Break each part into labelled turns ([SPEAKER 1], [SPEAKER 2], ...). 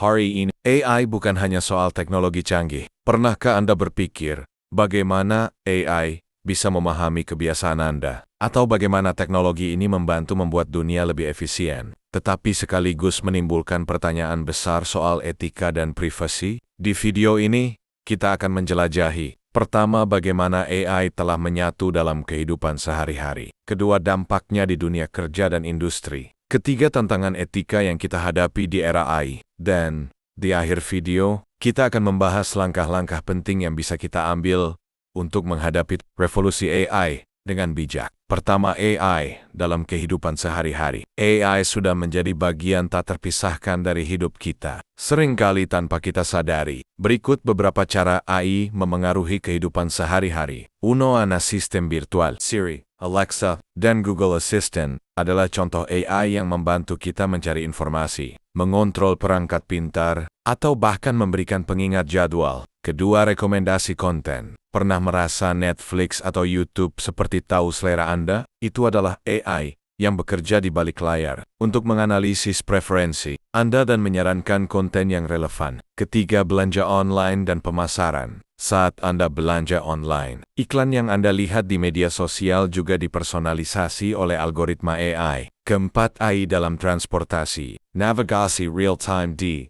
[SPEAKER 1] Hari ini, AI bukan hanya soal teknologi canggih. Pernahkah Anda berpikir bagaimana AI bisa memahami kebiasaan Anda? Atau bagaimana teknologi ini membantu membuat dunia lebih efisien, tetapi sekaligus menimbulkan pertanyaan besar soal etika dan privasi? Di video ini, kita akan menjelajahi pertama, bagaimana AI telah menyatu dalam kehidupan sehari-hari. Kedua, dampaknya di dunia kerja dan industri. Ketiga, tantangan etika yang kita hadapi di era AI. Dan di akhir video, kita akan membahas langkah-langkah penting yang bisa kita ambil untuk menghadapi revolusi AI dengan bijak. Pertama, AI dalam kehidupan sehari-hari. AI sudah menjadi bagian tak terpisahkan dari hidup kita, seringkali tanpa kita sadari. Berikut beberapa cara AI memengaruhi kehidupan sehari-hari. 1. Sistem virtual. Siri, Alexa, dan Google Assistant adalah contoh AI yang membantu kita mencari informasi, mengontrol perangkat pintar, atau bahkan memberikan pengingat jadwal. Kedua, rekomendasi konten. Pernah merasa Netflix atau YouTube seperti tahu selera Anda? Itu adalah AI yang bekerja di balik layar untuk menganalisis preferensi Anda dan menyarankan konten yang relevan. Ketiga, belanja online dan pemasaran. Saat Anda belanja online, iklan yang Anda lihat di media sosial juga dipersonalisasi oleh algoritma AI. Keempat, AI dalam transportasi. Navigasi real-time di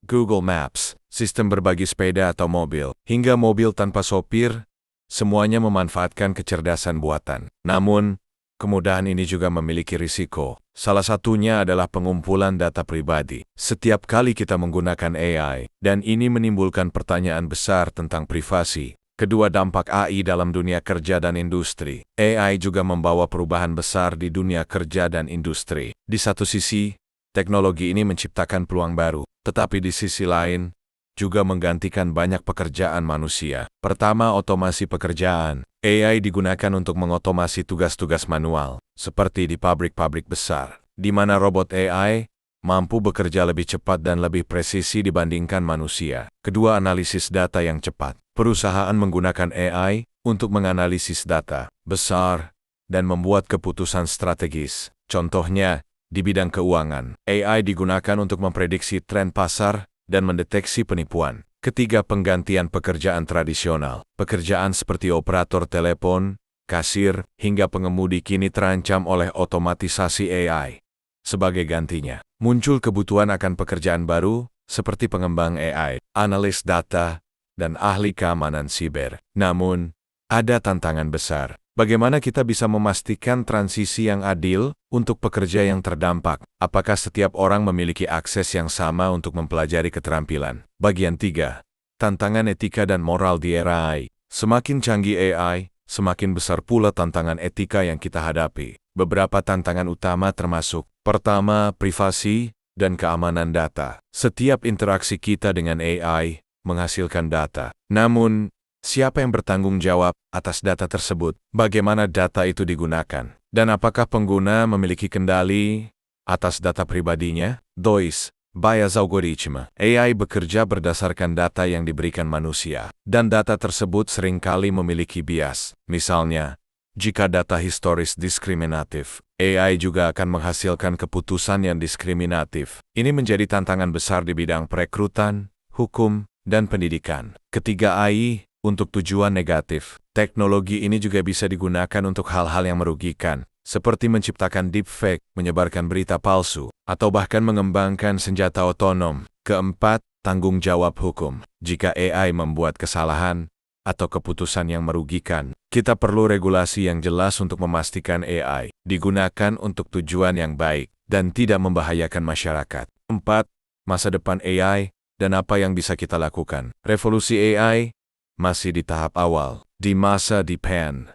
[SPEAKER 1] Google Maps, sistem berbagi sepeda atau mobil, hingga mobil tanpa sopir, semuanya memanfaatkan kecerdasan buatan. Namun, kemudahan ini juga memiliki risiko. Salah satunya adalah pengumpulan data pribadi. Setiap kali kita menggunakan AI, dan ini menimbulkan pertanyaan besar tentang privasi. Kedua, dampak AI dalam dunia kerja dan industri. AI juga membawa perubahan besar di dunia kerja dan industri. Di satu sisi, teknologi ini menciptakan peluang baru, tetapi di sisi lain, juga menggantikan banyak pekerjaan manusia. Pertama, otomasi pekerjaan. AI digunakan untuk mengotomasi tugas-tugas manual, seperti di pabrik-pabrik besar, di mana robot AI mampu bekerja lebih cepat dan lebih presisi dibandingkan manusia. Kedua, analisis data yang cepat. Perusahaan menggunakan AI untuk menganalisis data besar dan membuat keputusan strategis. Contohnya, di bidang keuangan, AI digunakan untuk memprediksi tren pasar dan mendeteksi penipuan. Ketiga, penggantian pekerjaan tradisional. Pekerjaan seperti operator telepon, kasir, hingga pengemudi kini terancam oleh otomatisasi AI. Sebagai gantinya, muncul kebutuhan akan pekerjaan baru, seperti pengembang AI, analis data, dan ahli keamanan siber. Namun, ada tantangan besar. Bagaimana kita bisa memastikan transisi yang adil untuk pekerja yang terdampak? Apakah setiap orang memiliki akses yang sama untuk mempelajari keterampilan? Bagian 3. Tantangan etika dan moral di era AI. Semakin canggih AI, semakin besar pula tantangan etika yang kita hadapi. Beberapa tantangan utama termasuk: pertama, privasi dan keamanan data. Setiap interaksi kita dengan AI menghasilkan data. Namun, siapa yang bertanggung jawab atas data tersebut? Bagaimana data itu digunakan? Dan apakah pengguna memiliki kendali atas data pribadinya? DOIS, Bias Algorithm. AI bekerja berdasarkan data yang diberikan manusia, dan data tersebut seringkali memiliki bias. Misalnya, jika data historis diskriminatif, AI juga akan menghasilkan keputusan yang diskriminatif. Ini menjadi tantangan besar di bidang perekrutan, hukum, dan pendidikan. Ketiga, AI untuk tujuan negatif. Teknologi ini juga bisa digunakan untuk hal-hal yang merugikan, seperti menciptakan deepfake, menyebarkan berita palsu, atau bahkan mengembangkan senjata otonom. Keempat, tanggung jawab hukum. Jika AI membuat kesalahan atau keputusan yang merugikan, kita perlu regulasi yang jelas untuk memastikan AI digunakan untuk tujuan yang baik dan tidak membahayakan masyarakat. 4. Masa depan AI dan apa yang bisa kita lakukan. Revolusi AI masih di tahap awal. Di masa depan,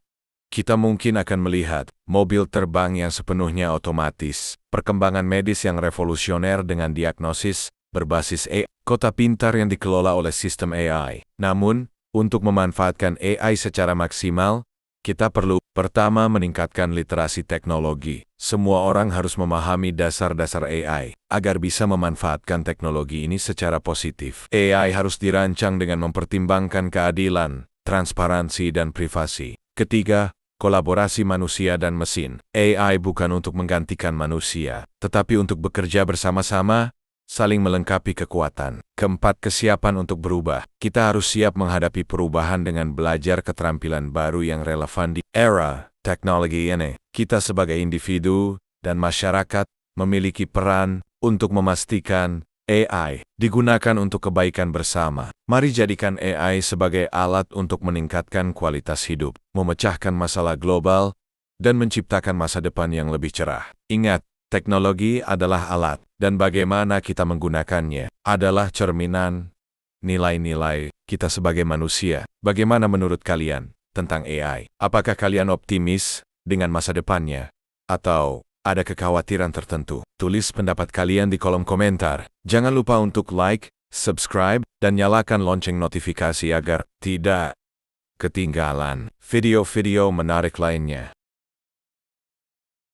[SPEAKER 1] kita mungkin akan melihat mobil terbang yang sepenuhnya otomatis, perkembangan medis yang revolusioner dengan diagnosis berbasis AI, kota pintar yang dikelola oleh sistem AI. Namun, untuk memanfaatkan AI secara maksimal, kita perlu pertama meningkatkan literasi teknologi. Semua orang harus memahami dasar-dasar AI agar bisa memanfaatkan teknologi ini secara positif. AI harus dirancang dengan mempertimbangkan keadilan, transparansi, dan privasi. Ketiga, kolaborasi manusia dan mesin. AI bukan untuk menggantikan manusia, tetapi untuk bekerja bersama-sama saling melengkapi kekuatan. Keempat, kesiapan untuk berubah. Kita harus siap menghadapi perubahan dengan belajar keterampilan baru yang relevan di era teknologi ini. Kita sebagai individu dan masyarakat memiliki peran untuk memastikan AI digunakan untuk kebaikan bersama. Mari jadikan AI sebagai alat untuk meningkatkan kualitas hidup, memecahkan masalah global, dan menciptakan masa depan yang lebih cerah. Ingat, teknologi adalah alat, dan bagaimana kita menggunakannya adalah cerminan nilai-nilai kita sebagai manusia. Bagaimana menurut kalian tentang AI? Apakah kalian optimis dengan masa depannya? Atau ada kekhawatiran tertentu? Tulis pendapat kalian di kolom komentar. Jangan lupa untuk like, subscribe, dan nyalakan lonceng notifikasi agar tidak ketinggalan video-video menarik lainnya.